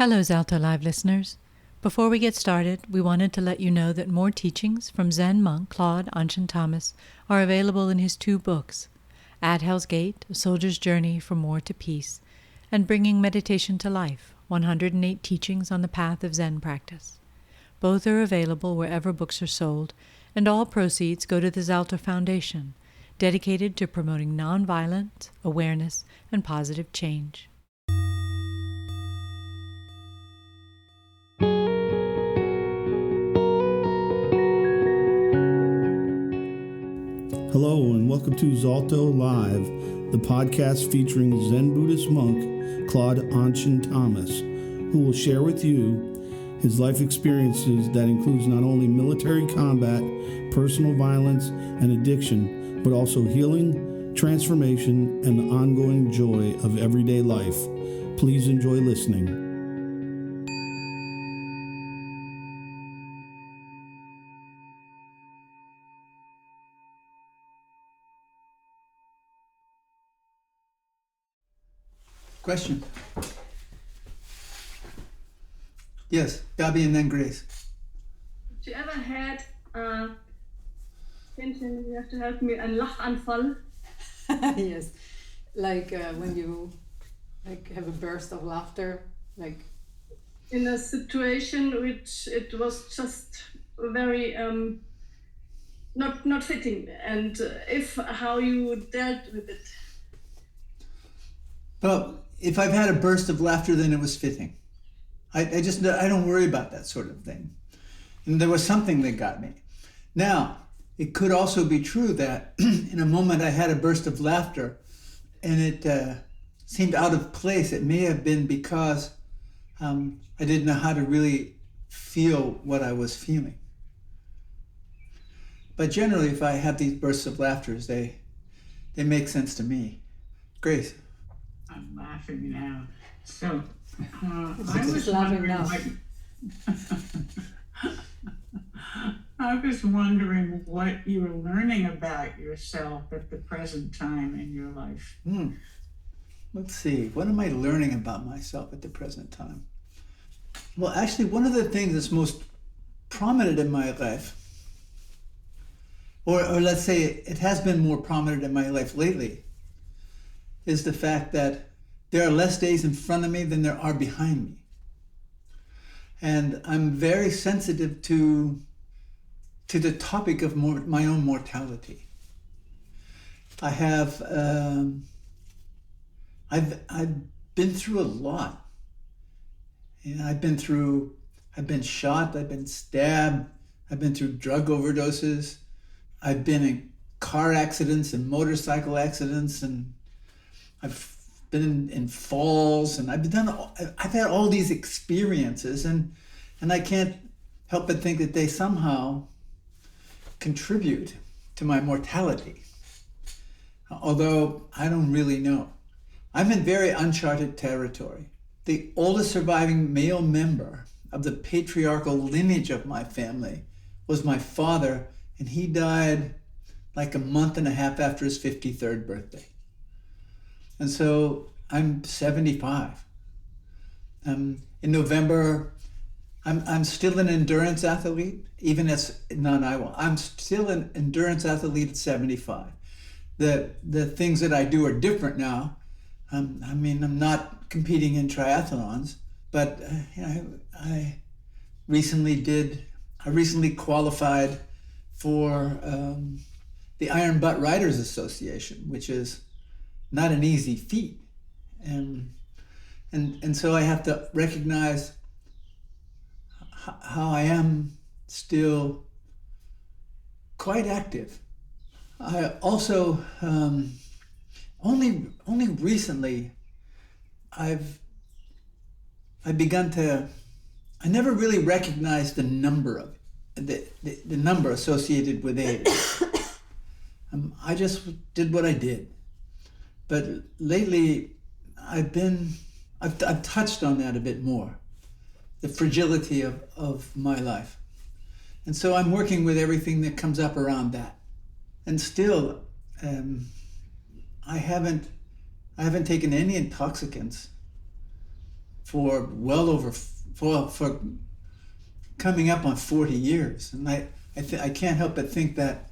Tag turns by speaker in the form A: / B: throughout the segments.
A: Hello, Zaltho Live listeners. Before we get started, we wanted to let you know that more teachings from Zen monk Claude AnShin Thomas are available in his two books, At Hell's Gate, A Soldier's Journey from War to Peace, and Bringing Meditation to Life, 108 Teachings on the Path of Zen Practice. Both are available wherever books are sold, and all proceeds go to the Zaltho Foundation, dedicated to promoting nonviolence, awareness, and positive change.
B: Hello and welcome to Zaltho Live, the podcast featuring Zen Buddhist monk Claude AnShin Thomas, who will share with you his life experiences that includes not only military combat, personal violence, and addiction, but also healing, transformation, and the ongoing joy of everyday life. Please enjoy listening.
C: Question. Yes, Gabi and then Grace.
D: Have you ever had, Tintin, you have to help me, a Lachanfall?
E: Yes, like when you have a burst of laughter, like
D: In a situation which it was just very not fitting, and how you dealt with it.
C: Well, if I've had a burst of laughter, then it was fitting. I don't worry about that sort of thing. And there was something that got me. Now, it could also be true that in a moment I had a burst of laughter and it seemed out of place. It may have been because I didn't know how to really feel what I was feeling. But generally, if I have these bursts of laughter, they make sense to me. Grace.
F: I'm laughing now. So I
E: She's
F: was
E: laughing
F: wondering
E: now.
F: I was wondering what you were learning about yourself at the present time in your life.
C: Let's see. What am I learning about myself at the present time? Well, actually, one of the things that's most prominent in my life, or let's say it has been more prominent in my life lately, is the fact that there are less days in front of me than there are behind me. And I'm very sensitive to the topic of my own mortality. I have, I've been through a lot. And I've been shot, I've been stabbed, I've been through drug overdoses, I've been in car accidents and motorcycle accidents, and I've been in falls, and I've had all these experiences, and I can't help but think that they somehow contribute to my mortality. Although I don't really know. I'm in very uncharted territory. The oldest surviving male member of the patriarchal lineage of my family was my father, and he died like a month and a half after his 53rd birthday. And so I'm 75. In November, I'm still an endurance athlete, even as I'm still an endurance athlete at 75. The things that I do are different now. I'm not competing in triathlons, but I recently qualified for the Iron Butt Riders Association, which is not an easy feat. And so I have to recognize how I am still quite active. I also, only recently, I've begun to, I never really recognized the number the number associated with age. I just did what I did. But lately, I've touched on that a bit more, the fragility of my life. And so I'm working with everything that comes up around that. And still, I haven't taken any intoxicants for well over for coming up on 40 years, and I can't help but think that,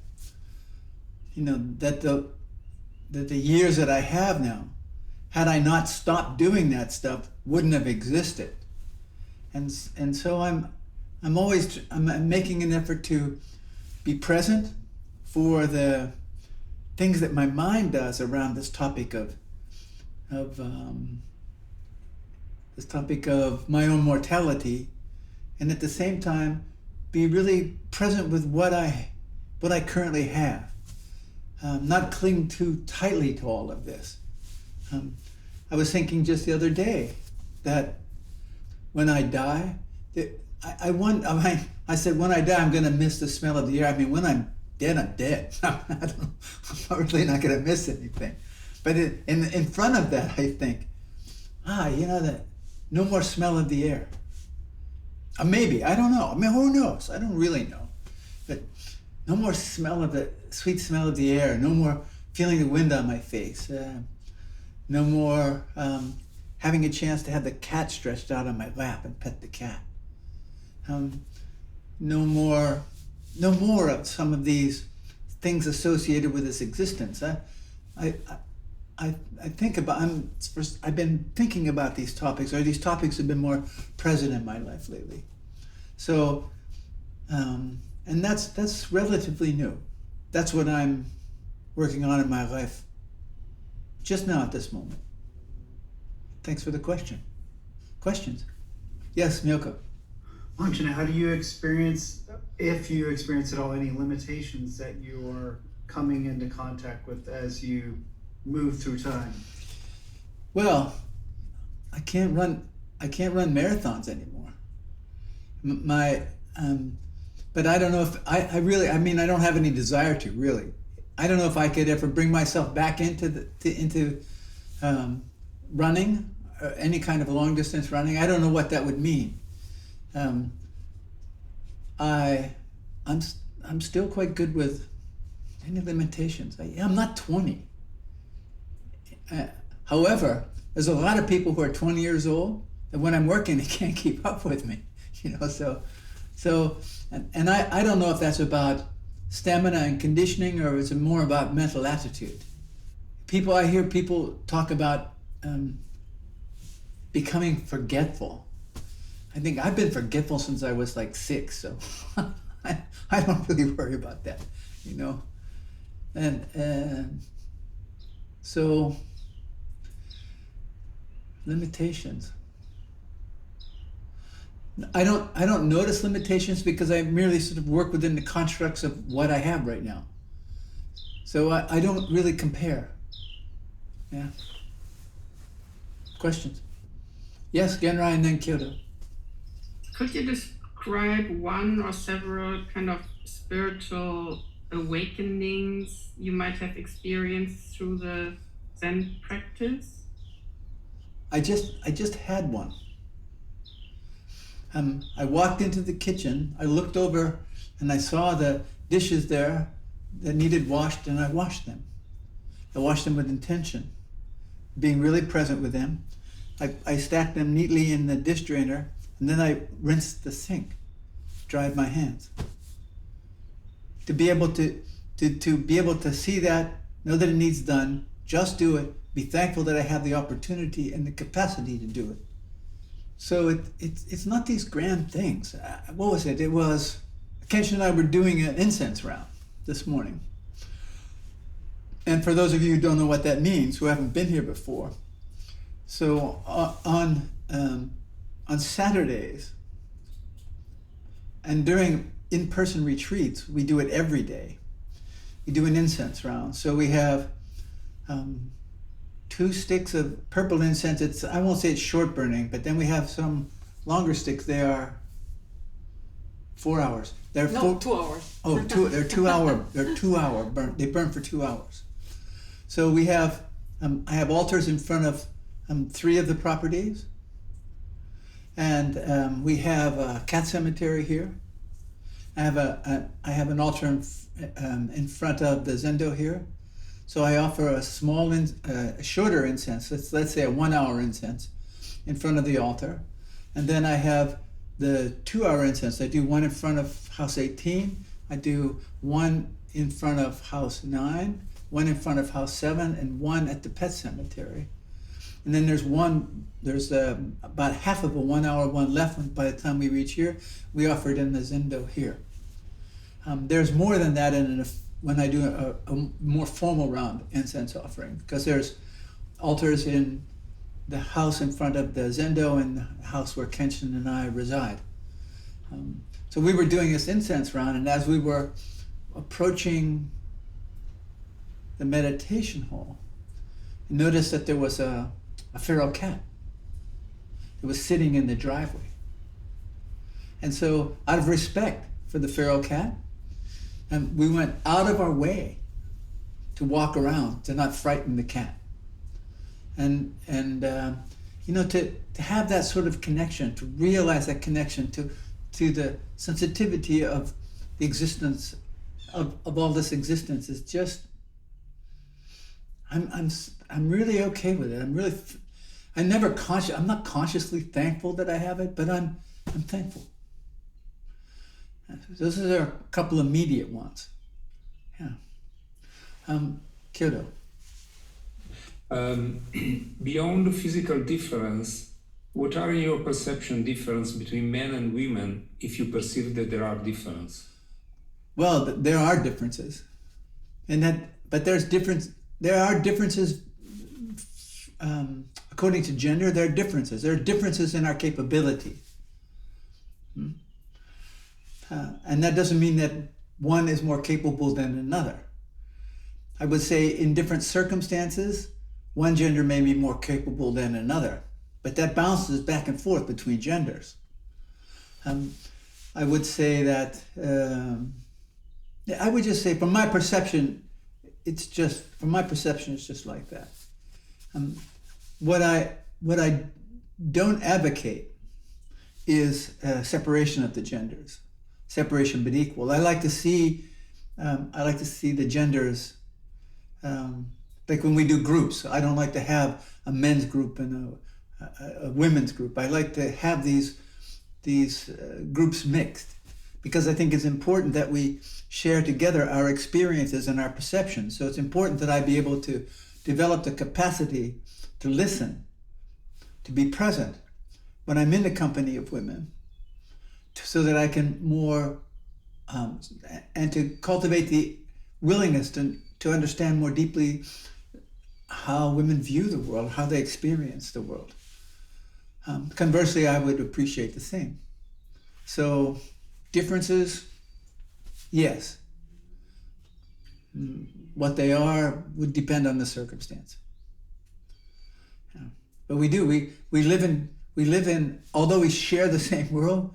C: you know, that the years that I have now, had I not stopped doing that stuff, wouldn't have existed. And so I'm making an effort to be present for the things that my mind does around this topic of my own mortality, and at the same time be really present with what I currently have. Not cling too tightly to all of this. I was thinking just the other day that when I die, I said, when I die, I'm going to miss the smell of the air. I mean, when I'm dead, I'm dead. I'm really not going to miss anything. But in front of that, I think, you know, that no more smell of the air. Maybe, I don't know. I mean, who knows? I don't really know. But no more smell of the sweet smell of the air. No more feeling the wind on my face. No more having a chance to have the cat stretched out on my lap and pet the cat. No more of some of these things associated with this existence. I think about, I've been thinking about these topics, or these topics have been more present in my life lately. So, and that's relatively new. That's what I'm working on in my life just now at this moment. Thanks for the question. Questions? Yes, Milko.
G: Anshin, how do you experience, if you experience at all, any limitations that you are coming into contact with as you move through time?
C: Well, I can't run marathons anymore. But I don't know if I don't have any desire to, really. I don't know if I could ever bring myself back into running, or any kind of long distance running. I don't know what that would mean. I'm still quite good with any limitations. I'm not 20. However, there's a lot of people who are 20 years old, and when I'm working, they can't keep up with me. You know, and I don't know if that's about stamina and conditioning, or is it more about mental attitude. I hear people talk about becoming forgetful. I think I've been forgetful since I was like 6, so I don't really worry about that, you know. And so limitations. I don't notice limitations because I merely sort of work within the constructs of what I have right now. So I don't really compare. Yeah. Questions? Yes, Genrai and then Kyoto.
H: Could you describe one or several kind of spiritual awakenings you might have experienced through the Zen practice?
C: I just had one. I walked into the kitchen, I looked over, and I saw the dishes there that needed washed, and I washed them. I washed them with intention, being really present with them. I stacked them neatly in the dish drainer, and then I rinsed the sink, dried my hands. To be able to see that, know that it needs done, just do it, be thankful that I have the opportunity and the capacity to do it. So it's not these grand things. What was it? It was, Kenshin and I were doing an incense round this morning. And for those of you who don't know what that means, who haven't been here before, so on Saturdays and during in-person retreats, we do it every day. We do an incense round. So we have 2 sticks of purple incense. I won't say it's short burning, but then we have some longer sticks. They are 4 hours.
E: 2 hours.
C: Oh, they're 2 hour. They're 2 hour burn. They burn for 2 hours. So we have. I have altars in front of 3 of the properties, and we have a cat cemetery here. I have an altar in front of the zendo here. So I offer a small, shorter incense. Let's say a 1 hour incense, in front of the altar. And then I have the 2-hour incense. I do one in front of house 18. I do one in front of house 9, one in front of house 7, and one at the pet cemetery. And then there's about half of a 1-hour one left. And by the time we reach here, we offer it in the Zendo here. There's more than that when I do a more formal round incense offering, because there's altars in the house in front of the Zendo and the house where Kenshin and I reside. So we were doing this incense round, and as we were approaching the meditation hall, I noticed that there was a feral cat that was sitting in the driveway. And so out of respect for the feral cat, we went out of our way to walk around, to not frighten the cat. And to have that sort of connection, to realize that connection to the sensitivity of the existence of all this existence is just, I'm really okay with it. I'm not consciously thankful that I have it, but I'm thankful. Those are a couple immediate ones. Yeah. Kyoto.
I: Beyond the physical difference, what are your perception difference between men and women, if you perceive that there are differences?
C: Well, there are differences, but there are differences according to gender. There are differences. There are differences in our capability, and that doesn't mean that one is more capable than another. I would say in different circumstances, one gender may be more capable than another, but that bounces back and forth between genders. I would say that, I would just say from my perception, it's just like that. What I don't advocate is separation of the genders, separation but equal. I like to see the genders. Like when we do groups, I don't like to have a men's group and a women's group. I like to have these groups mixed, because I think it's important that we share together our experiences and our perceptions. So it's important that I be able to develop the capacity to listen, to be present when I'm in the company of women, so that I can more, and to cultivate the willingness to understand more deeply how women view the world, how they experience the world. Conversely, I would appreciate the same. So differences, yes. What they are would depend on the circumstance. Yeah. But we live in, although we share the same world,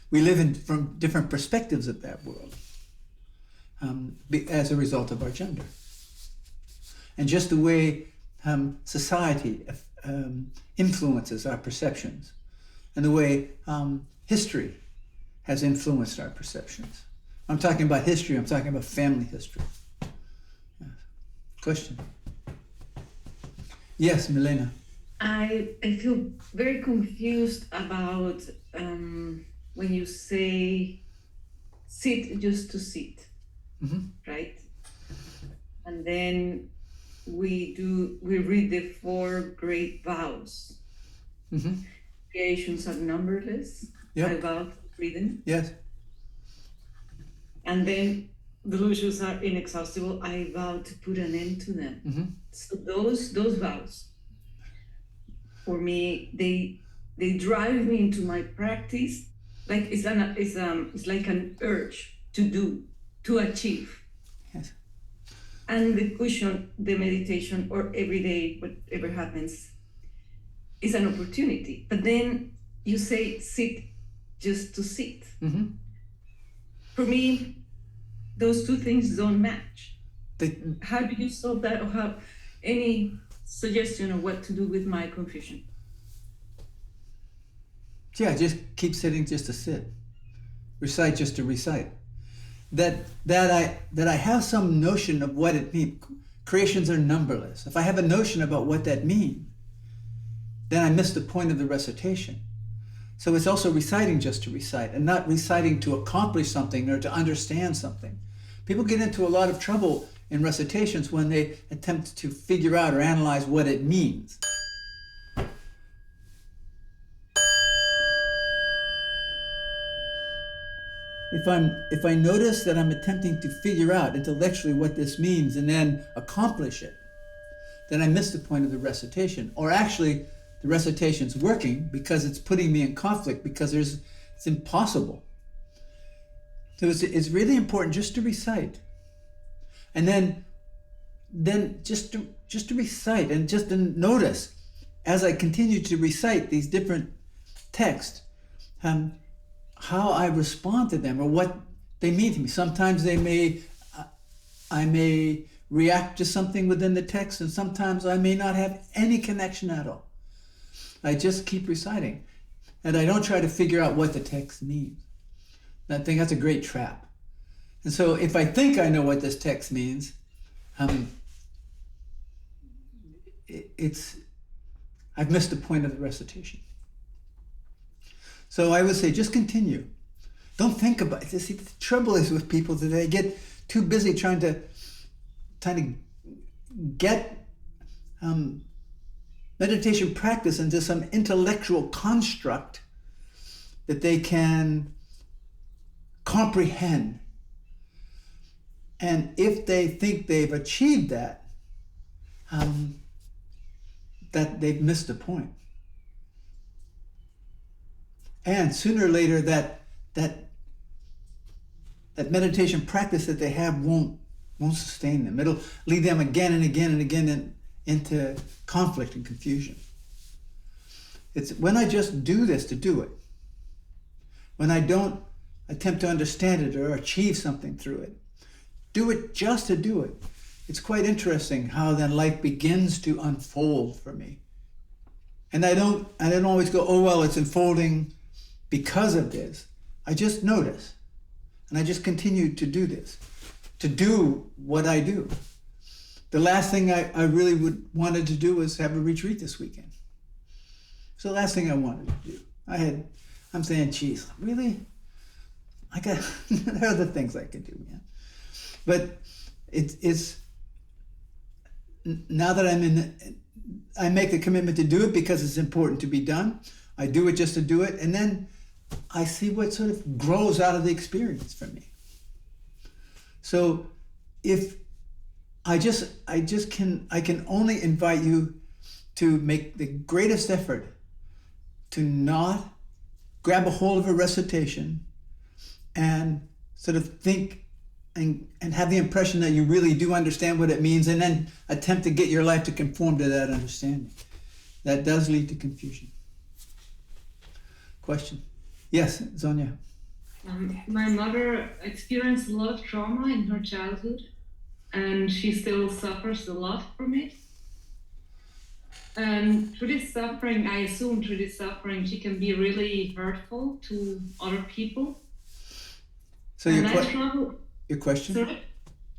C: we live from different perspectives of that world, as a result of our gender. And just the way society influences our perceptions, and the way history has influenced our perceptions. I'm talking about history, I'm talking about family history. Yeah. Question? Yes, Milena.
J: I feel very confused about when you say sit just to sit, right? And then we read the 4 great vows. Creations are numberless.
C: Yep.
J: I vow to freedom.
C: Yes.
J: And then delusions are inexhaustible. I vow to put an end to them. So those vows, for me, they drive me into my practice. Like it's like an urge to do, to achieve.
C: Yes.
J: And the cushion, the meditation, or every day, whatever happens, is an opportunity. But then you say sit just to sit. For me, those two things don't match. How do you solve that, or have any suggestion of what to do with my confusion?
C: Yeah, just keep sitting just to sit. Recite just to recite. That I have some notion of what it means. Creations are numberless. If I have a notion about what that means, then I miss the point of the recitation. So it's also reciting just to recite and not reciting to accomplish something or to understand something. People get into a lot of trouble in recitations when they attempt to figure out or analyze what it means. If I notice that I'm attempting to figure out intellectually what this means and then accomplish it, then I miss the point of the recitation. Or actually, the recitation's working because it's putting me in conflict because it's impossible. So it's really important just to recite. And then just to recite and just to notice as I continue to recite these different texts, how I respond to them or what they mean to me. Sometimes I may react to something within the text, and sometimes I may not have any connection at all. I just keep reciting, and I don't try to figure out what the text means. I think that's a great trap. And so if I think I know what this text means, I've missed the point of the recitation. So I would say just continue. Don't think about it. See, the trouble is with people that they get too busy trying to get meditation practice into some intellectual construct that they can comprehend. And if they think they've achieved that, that they've missed the point. And sooner or later, that meditation practice that they have won't sustain them. It'll lead them again and again and again into conflict and confusion. It's when I just do this to do it, when I don't attempt to understand it or achieve something through it, do it just to do it. It's quite interesting how then life begins to unfold for me. And I don't always go, oh, well, it's unfolding because of this. I just notice, and I just continue to do this, to do what I do. The last thing I really wanted to do was have a retreat this weekend. It's the last thing I wanted to do. I'm saying, geez, really? There are other things I could do, man. But it's now that I make the commitment to do it because it's important to be done. I do it just to do it, and then I see what sort of grows out of the experience for me. So if I can only invite you to make the greatest effort to not grab a hold of a recitation and sort of think and have the impression that you really do understand what it means, and then attempt to get your life to conform to that understanding. That does lead to confusion. Question? Yes, Zonia.
H: My mother experienced a lot of trauma in her childhood, and she still suffers a lot from it. And through this suffering, I assume through this suffering, she can be really hurtful to other people.
C: So your question?
H: Sorry?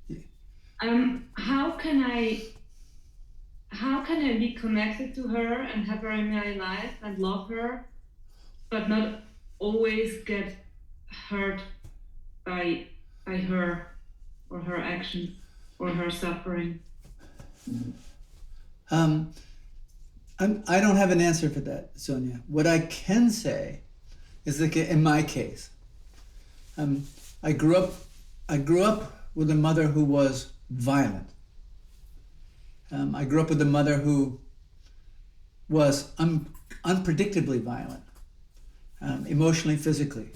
H: Yeah. How can I be connected to her and have her in my life and love her, but not always get hurt by her or her actions or her suffering?
C: I don't have an answer for that, Sonia. What I can say is that in my case, I grew up with a mother who was violent. I grew up with a mother who was unpredictably violent, emotionally, physically.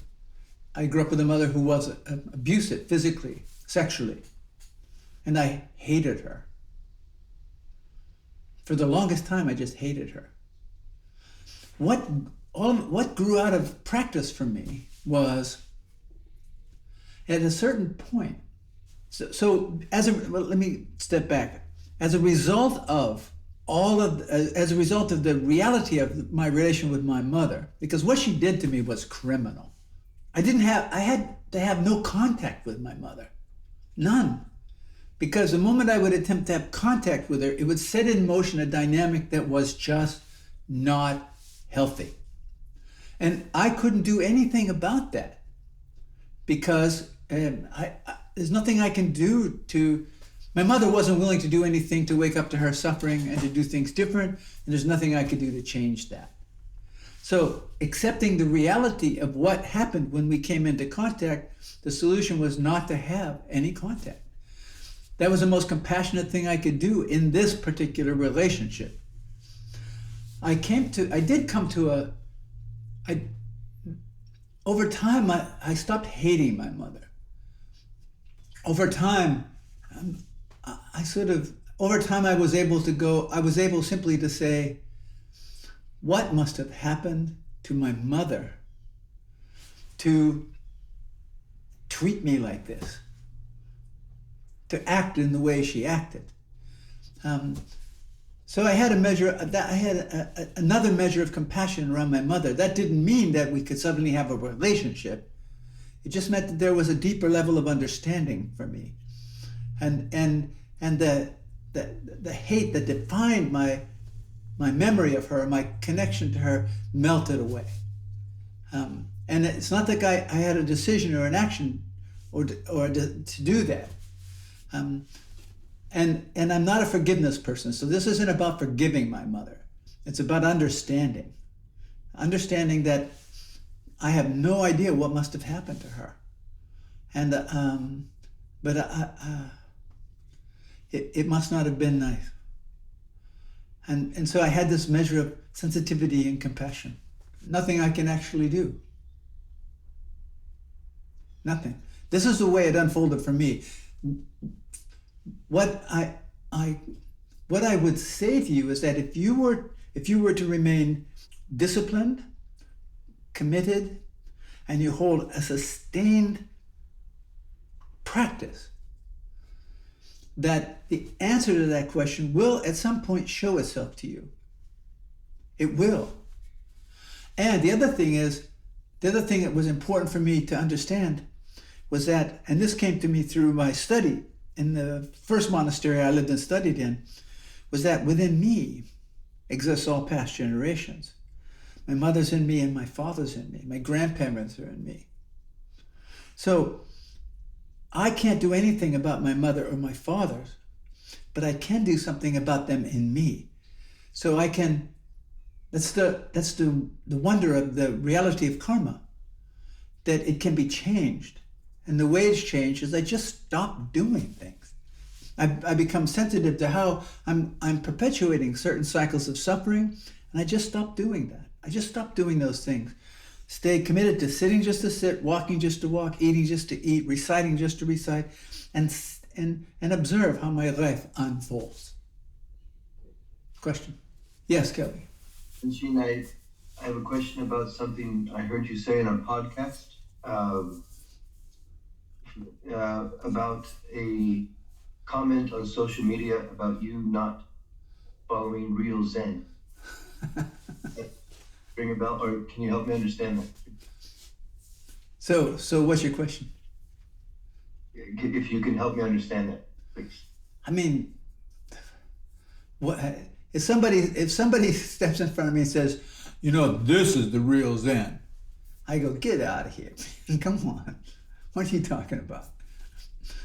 C: I grew up with a mother who was abusive physically, sexually, and I hated her. For the longest time, I just hated her. What grew out of practice for me was, at a certain point, let me step back. As a result of the reality of my relation with my mother, because what she did to me was criminal. I had to have no contact with my mother, none. Because the moment I would attempt to have contact with her, it would set in motion a dynamic that was just not healthy. And I couldn't do anything about that because there's nothing I can do to... My mother wasn't willing to do anything to wake up to her suffering and to do things different, and there's nothing I could do to change that. So accepting the reality of what happened when we came into contact, the solution was not to have any contact. That was the most compassionate thing I could do in this particular relationship. Over time, I stopped hating my mother. Over time, I was able simply to say, what must have happened to my mother to treat me like this, to act in the way she acted? So I had another measure of compassion around my mother. That didn't mean that we could suddenly have a relationship. It just meant that there was a deeper level of understanding for me, and the hate that defined my memory of her, my connection to her, melted away. And it's not like I had a decision or an action or to do that. And I'm not a forgiveness person, so this isn't about forgiving my mother. It's about understanding that I have no idea what must have happened to her, and it must not have been nice. And so I had this measure of sensitivity and compassion. Nothing I can actually do. Nothing. This is the way it unfolded for me. What I would say to you is that if you were to remain disciplined, committed, and you hold a sustained practice, that the answer to that question will at some point show itself to you. It will. And the other thing that was important for me to understand was that, and this came to me through my study in the first monastery I lived and studied in, was that within me exists all past generations. My mother's in me and my father's in me. My grandparents are in me. So I can't do anything about my mother or my father's, but I can do something about them in me. So I can, that's the wonder of the reality of karma, that it can be changed. And the way it's changed is I just stop doing things. I become sensitive to how I'm perpetuating certain cycles of suffering, and I just stop doing that. I just stop doing those things. Stay committed to sitting just to sit, walking just to walk, eating just to eat, reciting just to recite, and observe how my life unfolds. Question? Yes, Kelly.
K: AnShin, I have a question about something I heard you say in a podcast about a comment on social media about you not following real Zen. Ring a bell, or can you help me understand that?
C: So what's your question?
K: If you can help me understand that, please.
C: I mean, what if somebody steps in front of me and says, this is the real Zen? I go, get out of here. Come on. What are you talking about?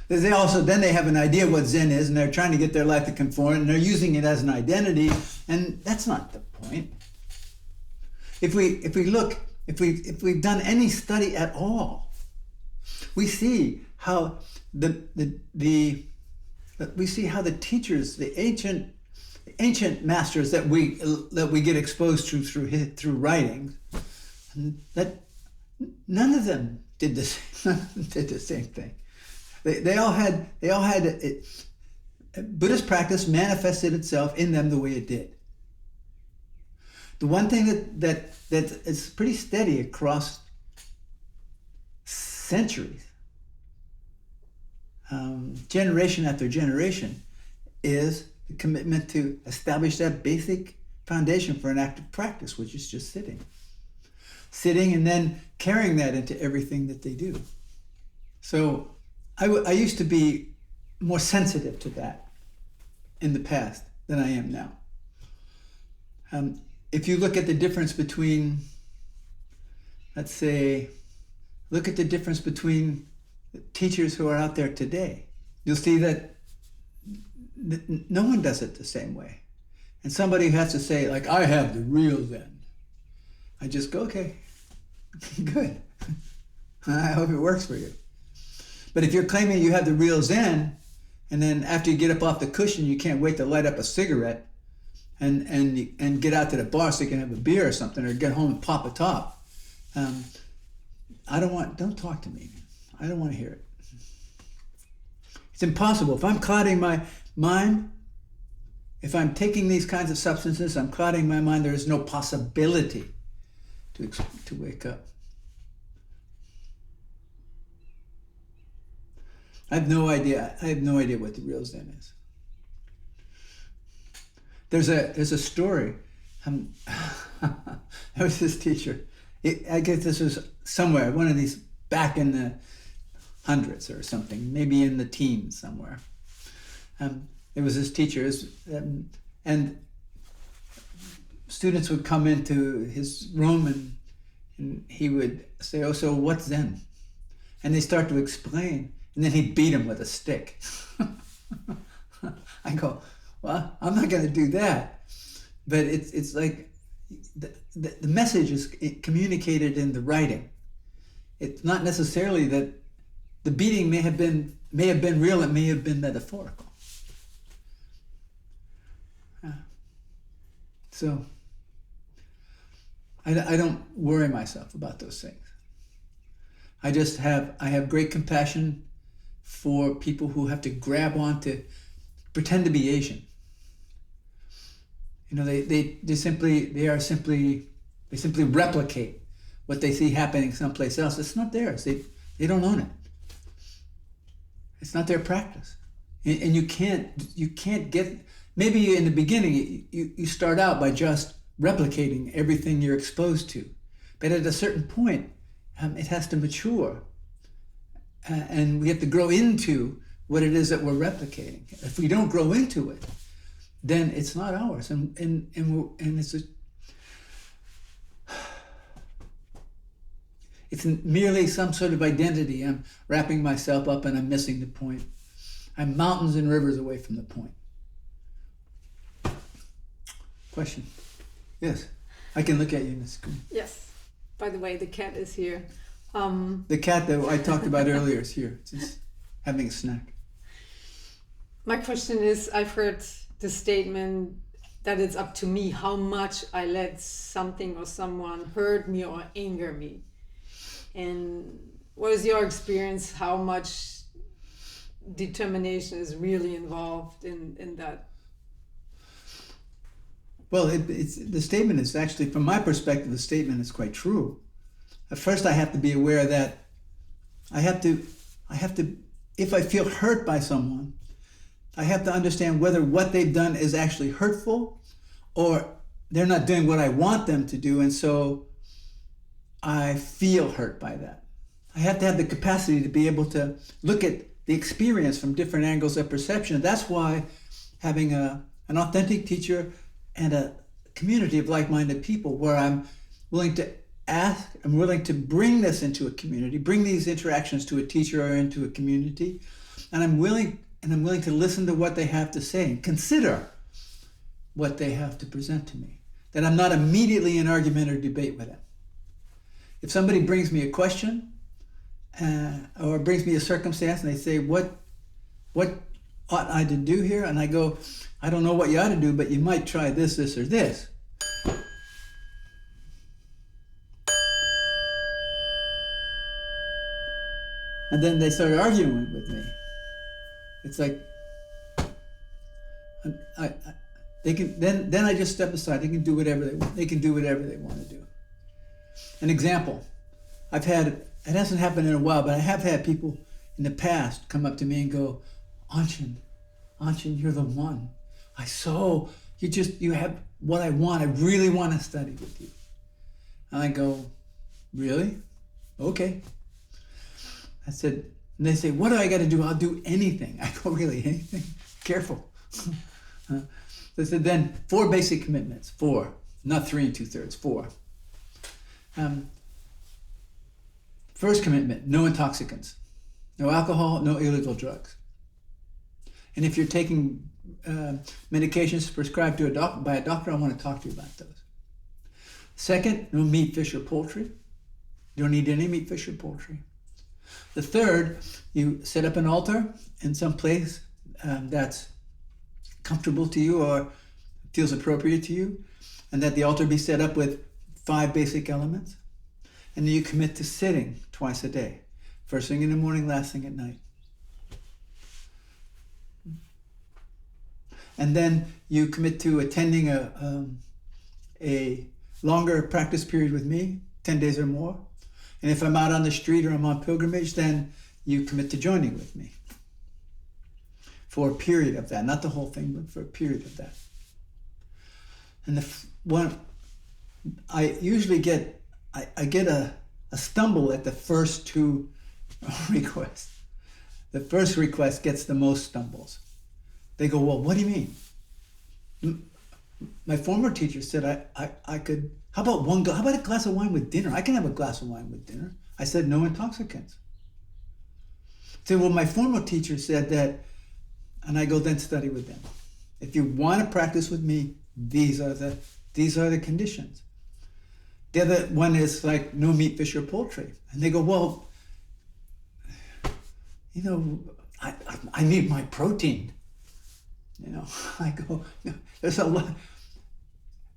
C: They have an idea what Zen is, and they're trying to get their life to conform, and they're using it as an identity, and that's not the point. If we've done any study at all, we see how the teachers, the ancient masters that we get exposed to through writings, that none of them did the same thing. They all had it. Buddhist practice manifested itself in them the way it did. The one thing that is pretty steady across centuries, generation after generation, is the commitment to establish that basic foundation for an active practice, which is just sitting. Sitting and then carrying that into everything that they do. So I used to be more sensitive to that in the past than I am now. if you look at the difference between, let's say, look at the difference between teachers who are out there today, you'll see that no one does it the same way. And somebody who has to say, like, I have the real Zen. I just go, okay, good. I hope it works for you. But if you're claiming you have the real Zen, and then after you get up off the cushion, you can't wait to light up a cigarette and get out to the bar so you can have a beer or something, or get home and pop a top. Don't talk to me. I don't want to hear it. It's impossible. If I'm clouding my mind, if I'm taking these kinds of substances, I'm clouding my mind, there is no possibility to wake up. I have no idea what the real Zen is. There's a story. There was this teacher. I guess this was somewhere, one of these back in the hundreds or something, maybe in the teens somewhere. There was this teacher, and students would come into his room and he would say, oh, so what's Zen? And they start to explain, and then he'd beat him with a stick. I go, well, I'm not going to do that. But it's like the message is communicated in the writing. It's not necessarily that the beating may have been real, it may have been metaphorical. So I don't worry myself about those things. I have great compassion for people who have to grab onto, pretend to be Asian. You know, they simply replicate what they see happening someplace else. It's not theirs. They don't own it. It's not their practice. And you can't get, maybe in the beginning you start out by just replicating everything you're exposed to. But at a certain point, it has to mature. And we have to grow into what it is that we're replicating. If we don't grow into it, then it's not ours. And it's merely some sort of identity. I'm wrapping myself up and I'm missing the point. I'm mountains and rivers away from the point. Question? Yes, I can look at you in the screen.
E: Yes. By the way, the cat is here.
C: The cat that I talked about earlier is here. It's just having a snack.
E: My question is, I've heard the statement that it's up to me how much I let something or someone hurt me or anger me. And what is your experience? How much determination is really involved in that?
C: Well, the statement is actually, from my perspective, the statement is quite true. At first, I have to be aware that I have to, if I feel hurt by someone, I have to understand whether what they've done is actually hurtful or they're not doing what I want them to do, and so I feel hurt by that. I have to have the capacity to be able to look at the experience from different angles of perception. That's why having an authentic teacher and a community of like-minded people where I'm willing to ask, I'm willing to bring this into a community, bring these interactions to a teacher or into a community, and I'm willing to listen to what they have to say and consider what they have to present to me. That I'm not immediately in argument or debate with them. If somebody brings me a question or brings me a circumstance and they say, what ought I to do here? And I go, I don't know what you ought to do, but you might try this, this, or this. And then they start arguing with me. It's like, they can. Then I just step aside. They can do whatever they want. They can do whatever they want to do. An example, it hasn't happened in a while, but I have had people in the past come up to me and go, AnShin, you're the one. You have what I want. I really want to study with you. And I go, really? Okay. I said, and they say, what do I got to do? I'll do anything. I go, really, anything? Careful. They said, then 4 basic commitments. 4. not 3 2/3, 4. First commitment, no intoxicants, no alcohol, no illegal drugs. And if you're taking medications prescribed to by a doctor, I want to talk to you about those. Second, no meat, fish, or poultry. You don't eat any meat, fish, or poultry. The third, you set up an altar in some place that's comfortable to you or feels appropriate to you, and that the altar be set up with 5 basic elements. And then you commit to sitting twice a day, first thing in the morning, last thing at night. And then you commit to attending a longer practice period with me, 10 days or more. And if I'm out on the street or I'm on pilgrimage, then you commit to joining with me for a period of that, not the whole thing, but for a period of that. And I usually get a stumble at the first 2 requests. The first request gets the most stumbles. They go, well, what do you mean? My former teacher said I could, how about a glass of wine with dinner? I can have a glass of wine with dinner. I said, no intoxicants. So, well, my former teacher said that, and I go then study with them. If you want to practice with me, these are the conditions. The other one is like no meat, fish, or poultry. And they go, well, I need my protein. I go, there's a lot.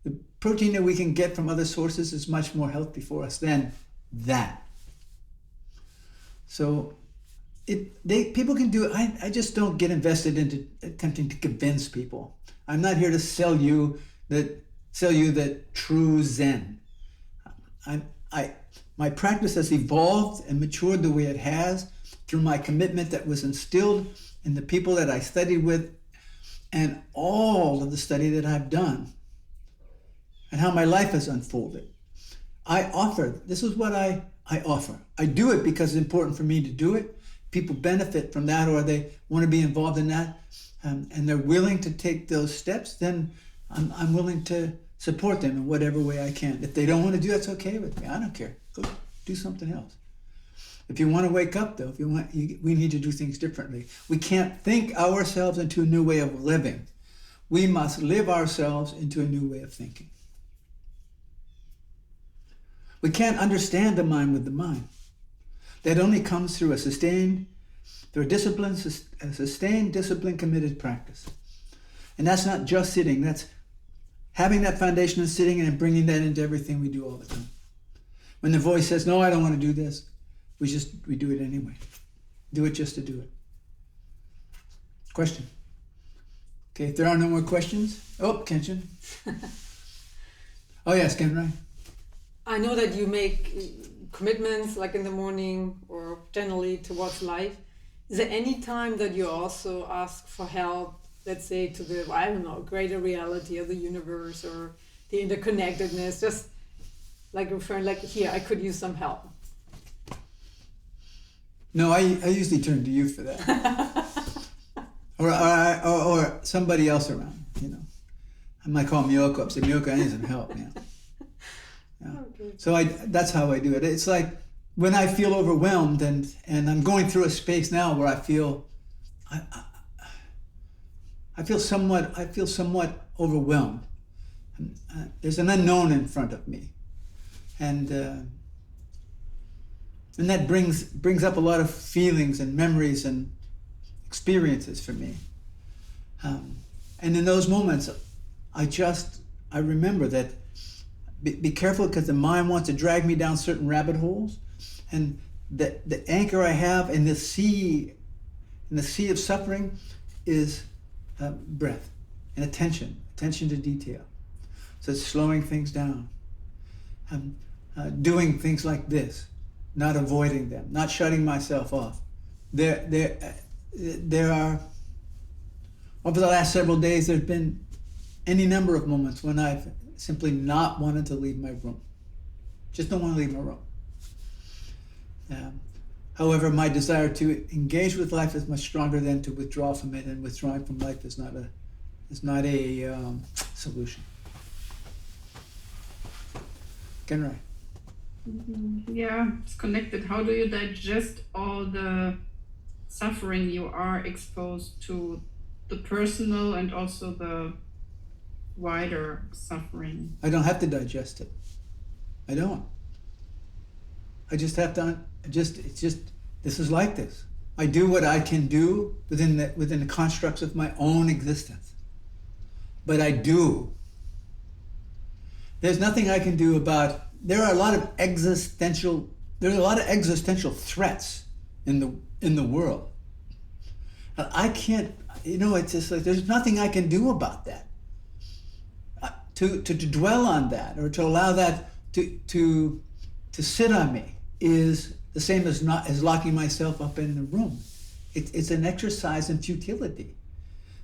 C: The protein that we can get from other sources is much more healthy for us than that. So people can do it. I just don't get invested into attempting to convince people. I'm not here to sell you that true Zen. My practice has evolved and matured the way it has through my commitment that was instilled in the people that I studied with and all of the study that I've done and how my life has unfolded. This is what I offer. I do it because it's important for me to do it. People benefit from that, or they want to be involved in that, and they're willing to take those steps, then I'm willing to support them in whatever way I can. If they don't want to do that's okay with me. I don't care. Go do something else. If you want to wake up, though, we need to do things differently. We can't think ourselves into a new way of living. We must live ourselves into a new way of thinking. We can't understand the mind with the mind. That only comes through a sustained, discipline, committed practice. And that's not just sitting. That's having that foundation of sitting and bringing that into everything we do all the time. When the voice says, no, I don't want to do this, we do it anyway. Do it just to do it. Question? Okay, if there are no more questions. Oh, Kenshin. Oh, yes, Ken, right.
E: I know that you make commitments like in the morning or generally towards life. Is there any time that you also ask for help, let's say to the, I don't know, greater reality of the universe or the interconnectedness, just like referring, like here, I could use some help?
C: No, I usually turn to you for that. or somebody else around, I might call Miyoko up, say, Miyoko, I need some help, Yeah. Okay. So that's how I do it. It's like when I feel overwhelmed and I'm going through a space now where I feel somewhat overwhelmed. There's an unknown in front of me, and that brings up a lot of feelings and memories and experiences for me. And in those moments, I remember that. Be careful, because the mind wants to drag me down certain rabbit holes, and the anchor I have in the sea of suffering is breath and attention to detail. So it's slowing things down, doing things like this, not avoiding them, not shutting myself off. There are, over the last several days, there's been any number of moments when I've simply not wanted to leave my room. Just don't want to leave my room. However, my desire to engage with life is much stronger than to withdraw from it, and withdrawing from life is not a solution. Genrai.
H: Yeah, it's connected. How do you digest all the suffering you are exposed to, the personal and also the wider suffering?
C: I don't have to digest it. I don't. I just have to, it's just, this is like this. I do what I can do within the constructs of my own existence. But I do. There's nothing I can do about, there are a lot of existential threats in the world. And I can't, it's just like, there's nothing I can do about that. To dwell on that or to allow that to sit on me is the same as locking myself up in the room. It's an exercise in futility.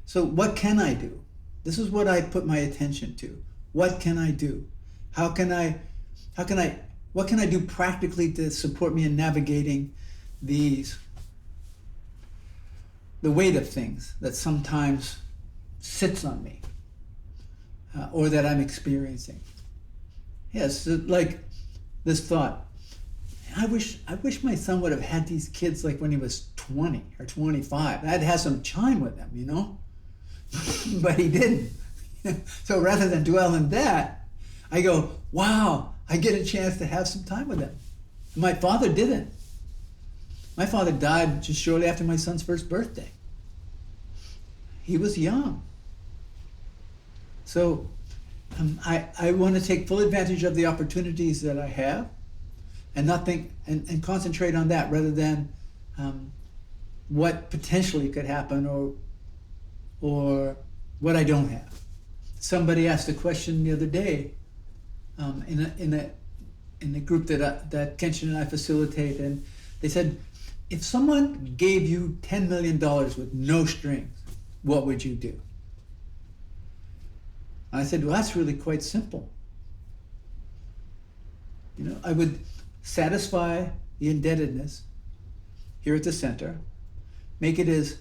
C: So what can I do? This is what I put my attention to. What can I do? What can I do practically to support me in navigating the weight of things that sometimes sits on me or that I'm experiencing? Yes, like this thought. I wish my son would have had these kids like when he was 20 or 25. I'd have some time with them, but he didn't. So rather than dwell in that, I go, wow, I get a chance to have some time with them. My father didn't. My father died just shortly after my son's first birthday. He was young. So I want to take full advantage of the opportunities that I have and not think and concentrate on that rather than what potentially could happen or what I don't have. Somebody asked a question the other day in a group that Kenshin and I facilitate, and they said, if someone gave you $10 million with no strings, what would you do? I said, well, that's really quite simple. I would satisfy the indebtedness here at the center, make it as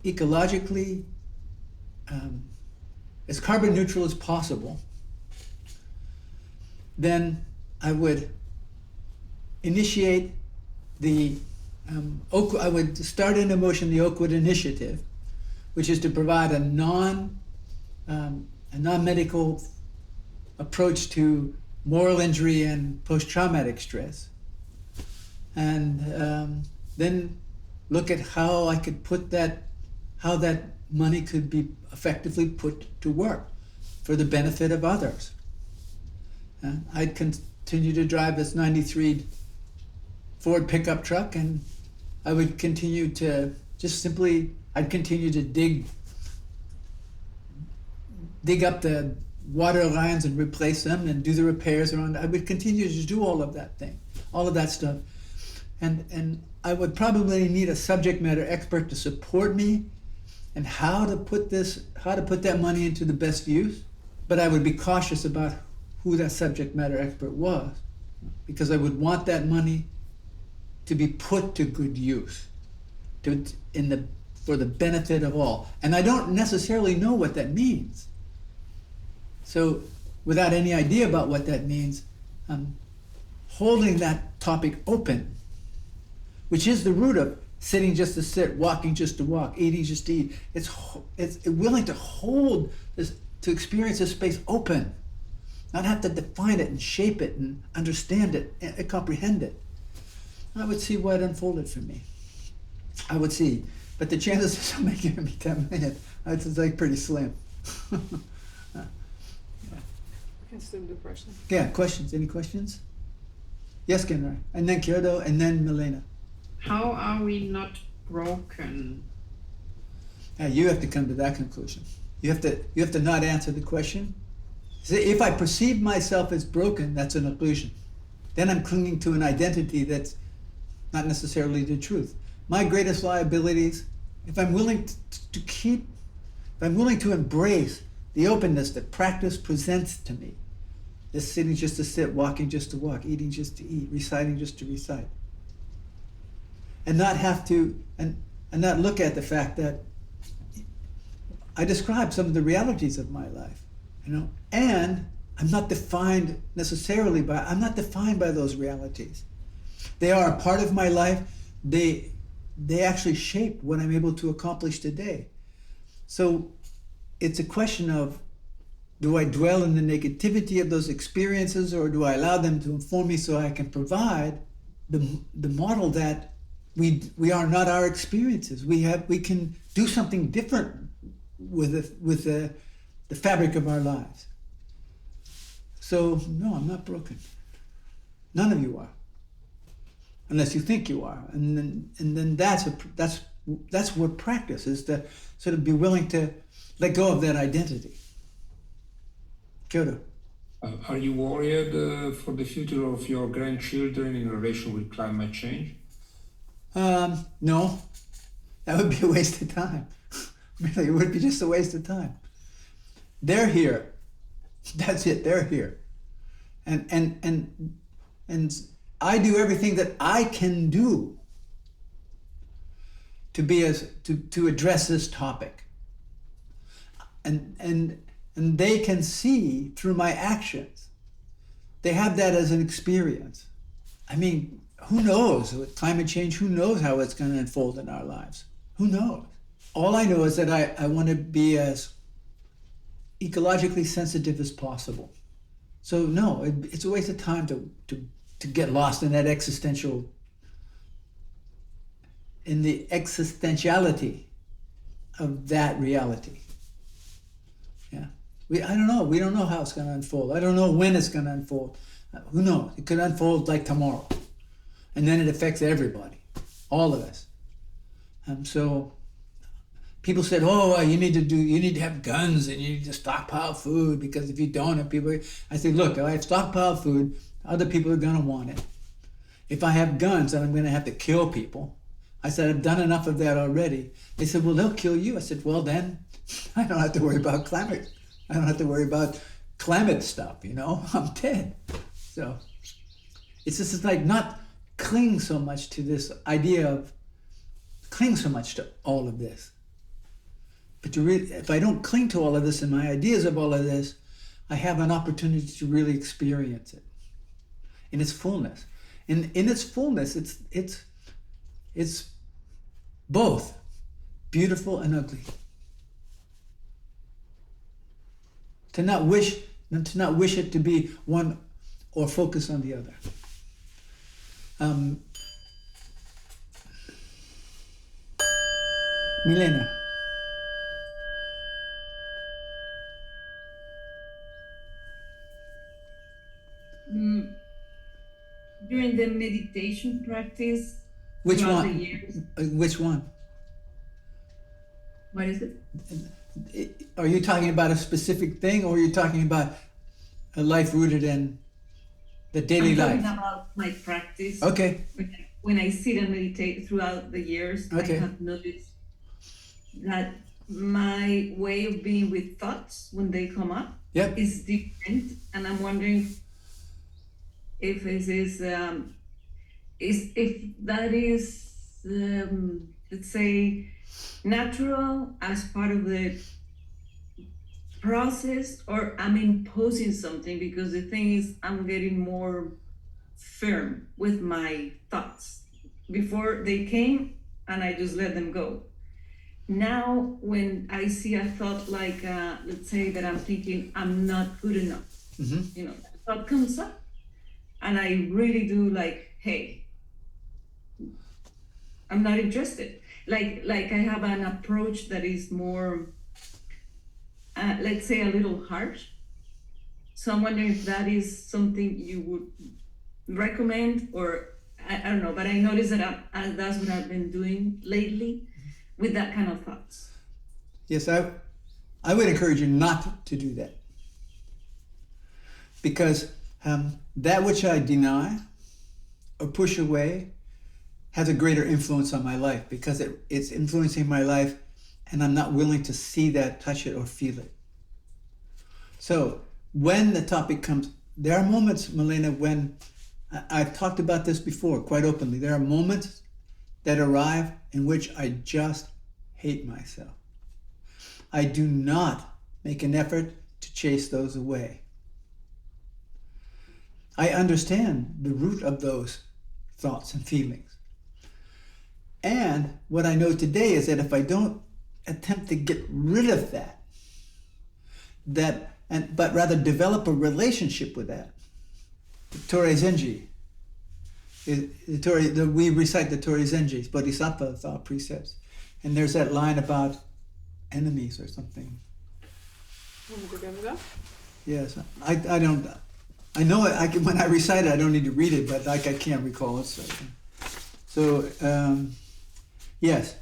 C: ecologically as carbon neutral as possible. Then I would initiate I would start into motion the Oakwood Initiative, which is to provide a non-medical approach to moral injury and post-traumatic stress, and then look at how I could how that money could be effectively put to work for the benefit of others. I'd continue to drive this '93 Ford pickup truck, and I would continue to I'd continue to dig up the water lines and replace them and do the repairs around. I would continue to do all of that stuff. And I would probably need a subject matter expert to support me and how to put that money into the best use. But I would be cautious about who that subject matter expert was, because I would want that money to be put to good use, for the benefit of all. And I don't necessarily know what that means. So without any idea about what that means, holding that topic open, which is the root of sitting just to sit, walking just to walk, eating just to eat. It's willing to hold this, to experience this space open, not have to define it and shape it and understand it and comprehend it. I would see what unfolded for me. I would see. But the chances of somebody giving me 10 million, it's like pretty slim.
E: I can still do questions.
C: Yeah, questions. Any questions? Yes, Genrai. And then Kyoto, and then Milena.
H: How are we not broken?
C: You have to come to that conclusion. You have to not answer the question. See, if I perceive myself as broken, that's an illusion. Then I'm clinging to an identity that's not necessarily the truth. My greatest liabilities, if I'm willing to embrace the openness that practice presents to me, is sitting just to sit, walking just to walk, eating just to eat, reciting just to recite, and not have to, and not look at the fact that I describe some of the realities of my life, and I'm not defined necessarily by, I'm not defined by those realities. They are a part of my life. They actually shape what I'm able to accomplish today. So it's a question of, do I dwell in the negativity of those experiences, or do I allow them to inform me so I can provide the model that we are not our experiences. We can do something different with the fabric of our lives. So no, I'm not broken. None of you are, unless you think you are, and then that's what practice is, to sort of be willing to let go of that identity. Kyoto.
I: Are you worried for the future of your grandchildren in relation with climate change?
C: No, that would be a waste of time. Really, it would be just a waste of time. They're here. That's it. They're here, and I do everything that I can do to address this topic, and they can see through my actions. They have that as an experience. I mean, who knows with climate change? Who knows how it's going to unfold in our lives? Who knows? All I know is that I want to be as ecologically sensitive as possible. So no, it's a waste of time to get lost in that in the existentiality of that reality. Yeah, I don't know. We don't know how it's going to unfold. I don't know when it's going to unfold. Who knows? It could unfold like tomorrow, and then it affects everybody, all of us. So people said, "Oh, you need to have guns and you need to stockpile food, because if you don't, I said, look, if I have stockpiled food, other people are going to want it. If I have guns, then I'm going to have to kill people. I said, I've done enough of that already. They said, well, they'll kill you. I said, well, then I don't have to worry about climate. I don't have to worry about climate stuff, I'm dead. So it's just like not cling so much to this idea of, cling so much to all of this. But if I don't cling to all of this and my ideas of all of this, I have an opportunity to really experience it in its fullness. In its fullness, it's both beautiful and ugly. To not wish it to be one or focus on the other. Milena.
J: During the meditation practice,
C: Which one?
J: the years,
C: Which one?
J: what is it?
C: Are you talking about a specific thing, or are you talking about a life rooted in the daily
J: I'm
C: life?
J: talking about my practice.
C: Okay.
J: When I sit and meditate throughout the years,
C: Okay.
J: I have noticed that my way of being with thoughts when they come up
C: Yep.
J: is different, and I'm wondering if this is if that is let's say natural as part of the process, or I'm imposing something, because the thing is I'm getting more firm with my thoughts. Before they came and I just let them go. Now when I see a thought like let's say that I'm thinking I'm not good enough,
C: Mm-hmm.
J: the thought comes up and I really do like, hey, I'm not interested. Like I have an approach that is more let's say a little harsh. So I'm wondering if that is something you would recommend, or I don't know, but I noticed that that's what I've been doing lately with that kind of thoughts.
C: Yes, I would encourage you not to do that, because that which I deny or push away has a greater influence on my life, because it's influencing my life and I'm not willing to see that, touch it, or feel it. So when the topic comes, there are moments, Milena, when I've talked about this before quite openly. There are moments that arrive in which I just hate myself. I do not make an effort to chase those away. I understand the root of those thoughts and feelings. And what I know today is that if I don't attempt to get rid of but rather develop a relationship with that, the Torei Zenji, we recite the Torei Zenji, Bodhisattva thought precepts, and there's that line about enemies or something. Yes, I don't. I know it. When I recite it, I don't need to read it, but I can't recall it. So yes.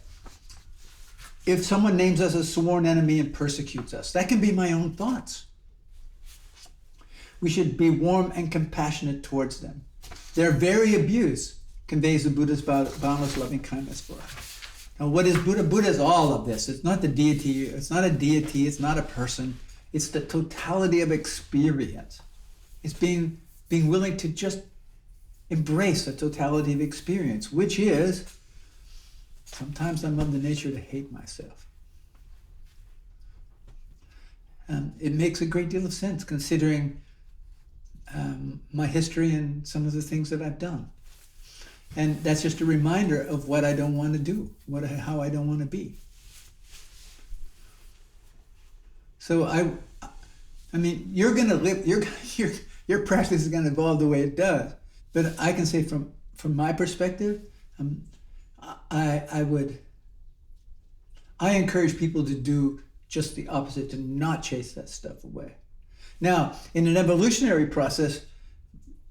C: If someone names us a sworn enemy and persecutes us, that can be my own thoughts. We should be warm and compassionate towards them. Their very abuse conveys the Buddha's boundless loving kindness for us. Now, what is Buddha? Buddha is all of this. It's not the deity. It's not a deity. It's not a person. It's the totality of experience. It's being willing to just embrace the totality of experience, which is, sometimes I'm of the nature to hate myself. It makes a great deal of sense considering my history and some of the things that I've done. And that's just a reminder of what I don't want to do, how I don't want to be. So I mean, you're going to live, your practice is going to evolve the way it does. But I can say from my perspective, I encourage people to do just the opposite, to not chase that stuff away. Now, in an evolutionary process,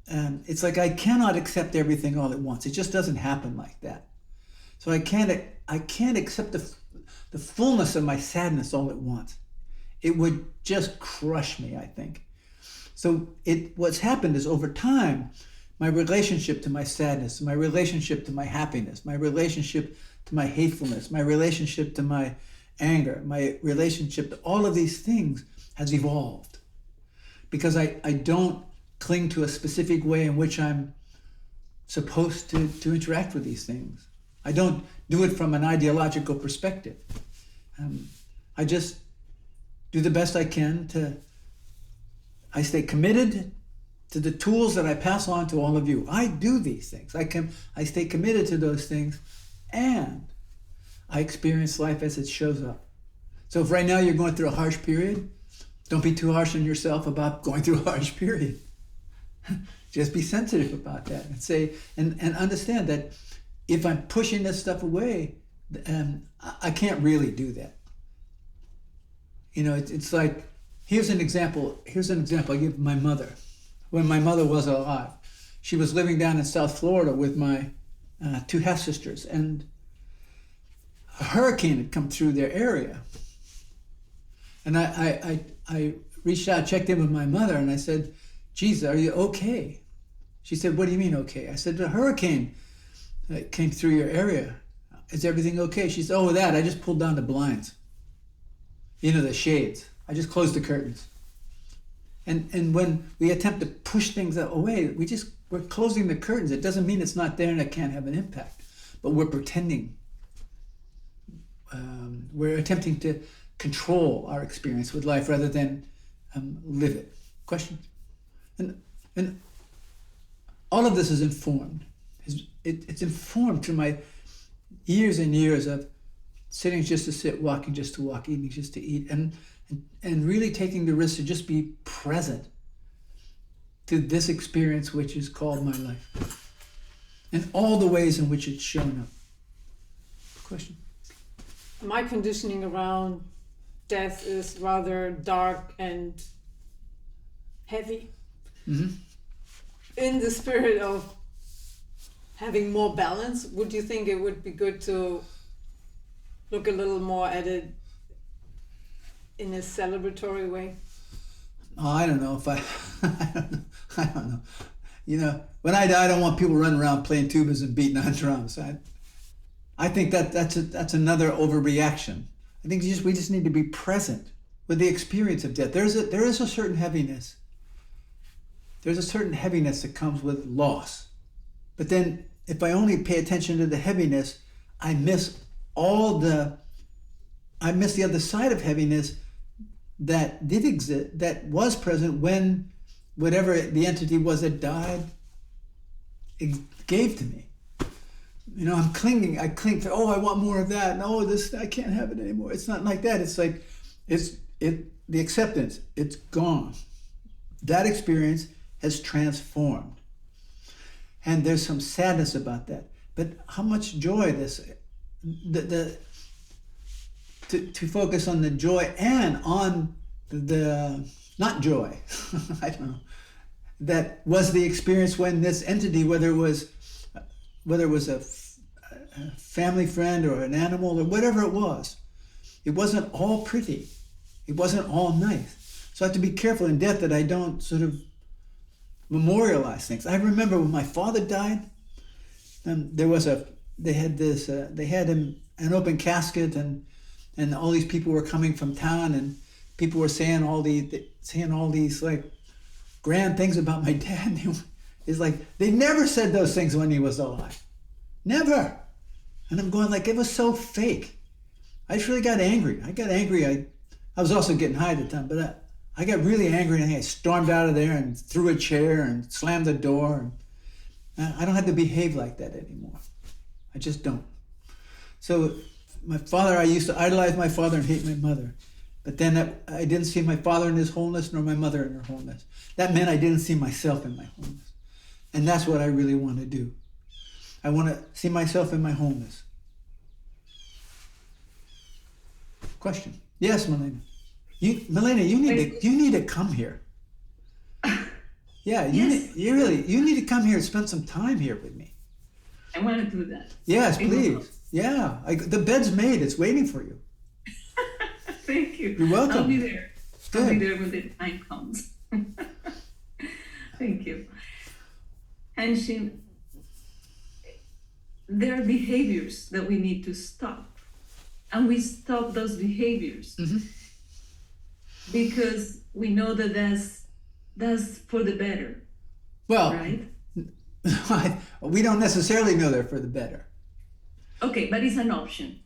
C: it's like I cannot accept everything all at once. It just doesn't happen like that. So I can't accept the fullness of my sadness all at once. It would just crush me, I think. So what's happened is over time, my relationship to my sadness, my relationship to my happiness, my relationship to my hatefulness, my relationship to my anger, my relationship to all of these things has evolved. Because I don't cling to a specific way in which I'm supposed to interact with these things. I don't do it from an ideological perspective. I just do the best I can I stay committed to the tools that I pass on to all of you. I do these things. I stay committed to those things, and I experience life as it shows up. So if right now you're going through a harsh period, don't be too harsh on yourself about going through a harsh period. Just be sensitive about that and say, and understand that if I'm pushing this stuff away, I can't really do that. You know, it's like, here's an example I give my mother. When my mother was alive, she was living down in South Florida with my two half-sisters, and a hurricane had come through their area. And I reached out, checked in with my mother, and I said, "Geez, are you okay?" She said, "What do you mean okay?" I said, "The hurricane came through your area. Is everything okay?" She said, "Oh, with that, I just pulled down the blinds. You know, the shades. I just closed the curtains." And when we attempt to push things away, we're closing the curtains. It doesn't mean it's not there and it can't have an impact, but we're pretending. We're attempting to control our experience with life rather than live it. Questions? And all of this is informed. It's informed through my years and years of sitting just to sit, walking just to walk, eating just to eat, and really taking the risk to just be present to this experience which is called my life and all the ways in which it's shown up. Question?
E: My conditioning around death is rather dark and heavy. Mm-hmm. In the spirit of having more balance, would you think it would be good to look a little more at it in a celebratory way?
C: Oh, I don't know if I don't know. You know, when I die, I don't want people running around playing tubas and beating on drums. I think that's another overreaction. I think we just need to be present with the experience of death. There is a certain heaviness. There's a certain heaviness that comes with loss. But then if I only pay attention to the heaviness, I miss the other side of heaviness that did exist, that was present when whatever the entity was that died, it gave to me. You know, I cling to, oh, I want more of that. No, this, I can't have it anymore. It's not like that. It's like, the acceptance, it's gone. That experience has transformed. And there's some sadness about that. But how much joy to focus on the joy and on the not joy, I don't know, that was the experience when this entity, whether it was a family friend or an animal or whatever it wasn't all pretty. It wasn't all nice. So I have to be careful in death that I don't sort of memorialize things. I remember when my father died, they had him an open casket, and all these people were coming from town, and people were saying all these like grand things about my dad. It's like they never said those things when he was alive, never. And I'm going like, it was so fake. I just really got angry. I was also getting high at the time, but I got really angry, and I stormed out of there and threw a chair and slammed the door. And I don't have to behave like that anymore. I just don't. So my father, I used to idolize my father and hate my mother. But then I didn't see my father in his wholeness nor my mother in her wholeness. That meant I didn't see myself in my wholeness. And that's what I really want to do. I want to see myself in my wholeness. Question. Yes, Milena. Milena, you need to come here. Yeah, you need to come here and spend some time here with me.
J: I want to do that.
C: Yes, please. Yeah, the bed's made. It's waiting for you.
J: Thank you.
C: You're welcome.
J: I'll be there.
C: Good.
J: I'll be there when the time comes. Thank you. AnShin, there are behaviors that we need to stop. And we stop those behaviors because we know that that's for the better.
C: Well,
J: right?
C: We don't necessarily know they're for the better.
J: Okay, but it's an option.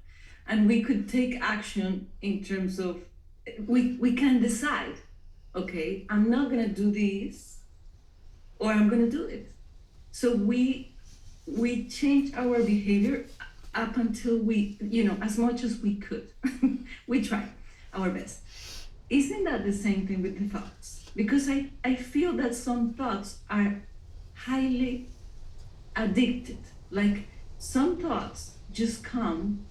J: And we could take action in terms of, we can decide, okay, I'm not gonna do this, or I'm gonna do it. So we change our behavior up until we, as much as we could. We try our best. Isn't that the same thing with the thoughts? Because I feel that some thoughts are highly addicted. Like some thoughts just come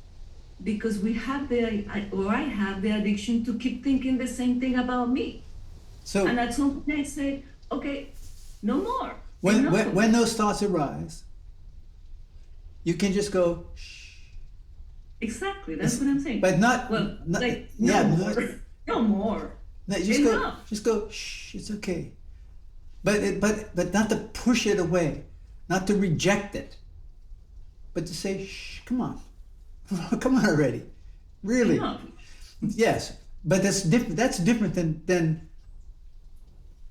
J: because I have the addiction to keep thinking the same thing about me.
C: So,
J: and at some point I say, okay, no more.
C: When those thoughts arise, you can just go, shh.
J: Exactly, that's what I'm saying.
C: But not
J: more. No more.
C: No, just go, shh, it's okay. But not to push it away, not to reject it, but to say, shh, come on. Come on already. Really. Yes. But that's different than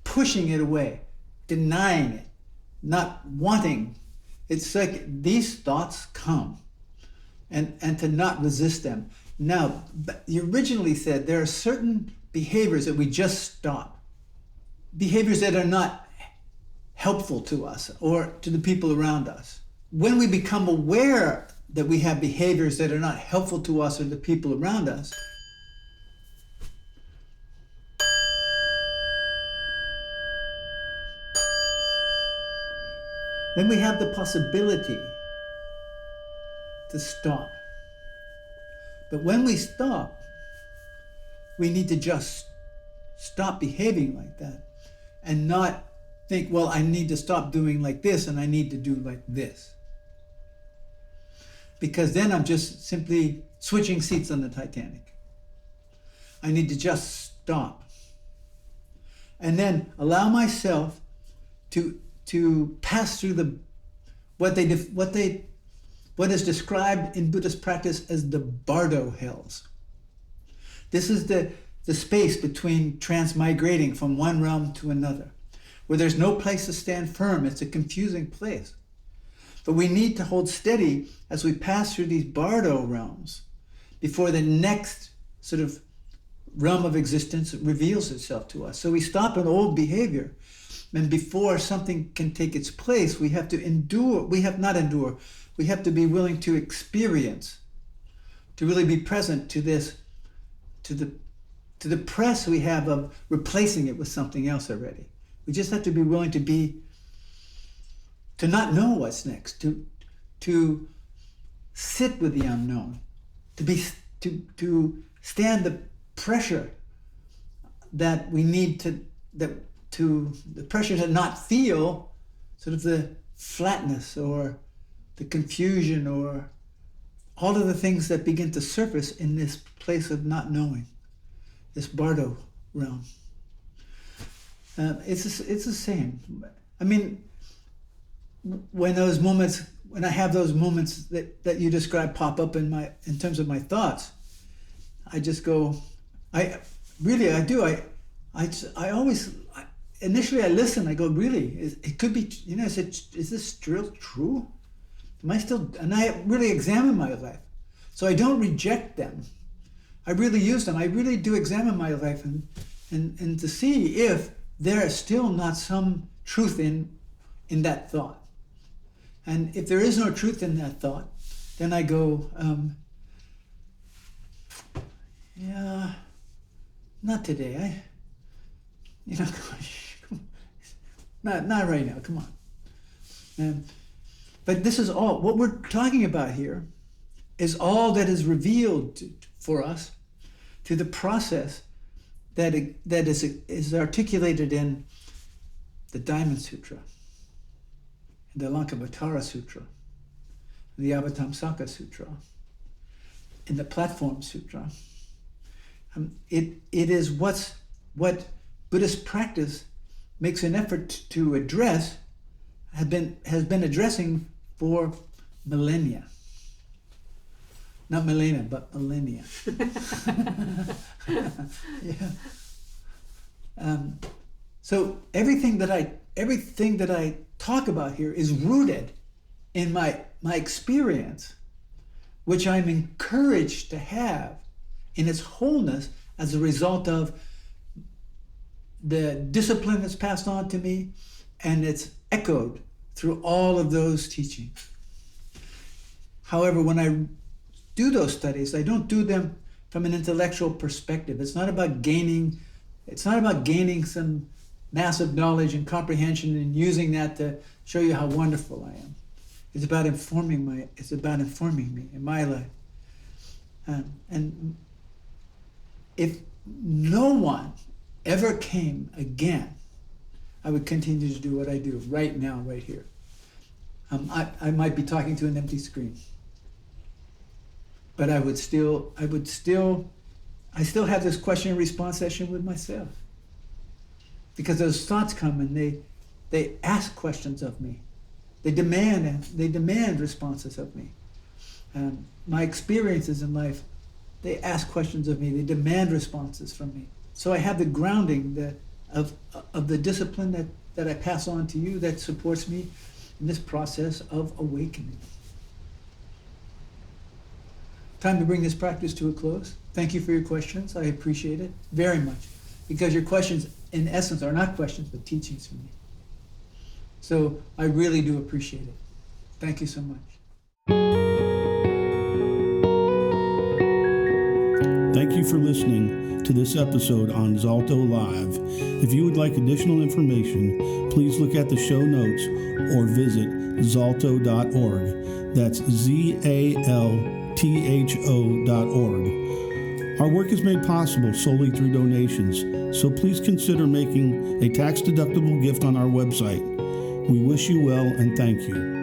C: pushing it away, denying it, not wanting. It's like these thoughts come and to not resist them. Now, you originally said there are certain behaviors that we just stop. Behaviors that are not helpful to us or to the people around us. When we become aware that we have behaviors that are not helpful to us or the people around us, then we have the possibility to stop. But when we stop, we need to just stop behaving like that and not think, well, I need to stop doing like this and I need to do like this. Because then I'm just simply switching seats on the Titanic. I need to just stop. And then allow myself to pass through what is described in Buddhist practice as the bardo hells. This is the space between transmigrating from one realm to another, where there's no place to stand firm. It's a confusing place. But we need to hold steady as we pass through these bardo realms before the next sort of realm of existence reveals itself to us. So we stop an old behavior And before something can take its place, we have to endure. We have to be willing to experience, to really be present to this, to the press we have of replacing it with something else already. We just have to be willing to not know what's next, to sit with the unknown, to stand the pressure that we need the pressure to not feel sort of the flatness or the confusion or all of the things that begin to surface in this place of not knowing, this Bardo realm. It's the same. I mean, when I have those moments that you describe pop up in terms of my thoughts, I just go, I always, initially I listen, I go, really, it could be, is this still true? Am I still, and I really examine my life. So I don't reject them. I really use them. I really do examine my life and to see if there is still not some truth in that thought. And if there is no truth in that thought, then I go, yeah, not today. Not right now, come on. But this is all, what we're talking about here is all that is revealed for us through the process that is articulated in the Diamond Sutra, the Lankavatara Sutra, the Avatamsaka Sutra, in the Platform Sutra. It is what Buddhist practice makes an effort to address, has been addressing for millennia. Not millennia, but millennia. Yeah. So everything that I talk about here is rooted in my experience, which I'm encouraged to have in its wholeness as a result of the discipline that's passed on to me, and it's echoed through all of those teachings. However, when I do those studies, I don't do them from an intellectual perspective. It's not about gaining some massive knowledge and comprehension and using that to show you how wonderful I am. It's about informing me in my life. And if no one ever came again, I would continue to do what I do right now, right here. I might be talking to an empty screen, but I still have this question and response session with myself, because those thoughts come and they ask questions of me. They demand responses of me. My experiences in life, they ask questions of me. They demand responses from me. So I have the grounding of the discipline that I pass on to you that supports me in this process of awakening. Time to bring this practice to a close. Thank you for your questions. I appreciate it very much, because your questions, in essence, are not questions, but teachings for me. So I really do appreciate it. Thank you so much.
B: Thank you for listening to this episode on Zaltho Live. If you would like additional information, please look at the show notes or visit zaltho.org. That's ZALTHO.org. Our work is made possible solely through donations, so please consider making a tax-deductible gift on our website. We wish you well and thank you.